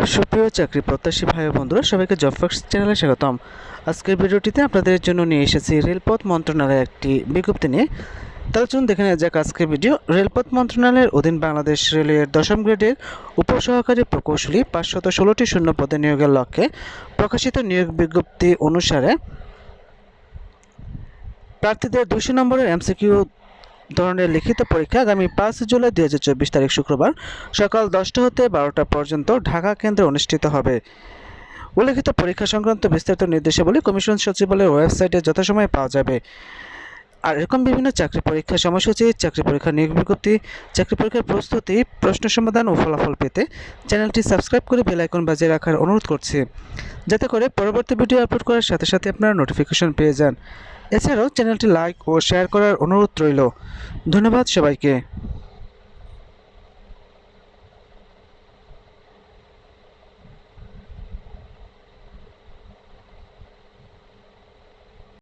সুপ্রিয় চাকরি প্রত্যাশী ভাই ও বন্ধুরা, সবাইকে জব ফ্যাক্টস চ্যানেলে স্বাগতম। আজকের ভিডিওটিতে আপনাদের জন্য নিয়ে এসেছি রেলপথ মন্ত্রণালয়ের একটি বিজ্ঞপ্তি নিয়ে। তাহলে চলুন দেখে নেওয়া যাক আজকের ভিডিও। রেলপথ মন্ত্রণালয়ের অধীন বাংলাদেশ রেলওয়ের 10ম গ্রেডের উপসহকারী প্রকৌশলী 516টি শূন্য পদে নিয়োগের লক্ষ্যে প্রকাশিত নিয়োগ বিজ্ঞপ্তি অনুসারে প্রার্থীদের 200 নম্বরের এমসিকিউ ধরনের লিখিত পরীক্ষা আগামী 5 জুলাই 2024 তারিখ শুক্রবার সকাল 10টা হতে 12টা পর্যন্ত ঢাকা কেন্দ্রে অনুষ্ঠিত হবে। উল্লেখিত পরীক্ষা সংক্রান্ত বিস্তারিত নির্দেশাবলী কমিশন সচিবালয়ের ওয়েবসাইটে যথাসময়ে পাওয়া যাবে। আর এরকম বিভিন্ন চাকরি পরীক্ষার সময়সূচি, চাকরি পরীক্ষা নিয়োগ বিজ্ঞপ্তি, চাকরি পরীক্ষার প্রস্তুতি, প্রশ্ন সমাধান ও ফলাফল পেতে চ্যানেলটি সাবস্ক্রাইব করে বেল আইকন বাজিয়ে রাখার অনুরোধ করছি, যাতে করে পরবর্তী ভিডিও আপলোড করার সাথে সাথে আপনারা নোটিফিকেশন পেয়ে যান। এছাড়াও চ্যানেলটি লাইক ও শেয়ার করার অনুরোধ রইল। ধন্যবাদ সবাইকে।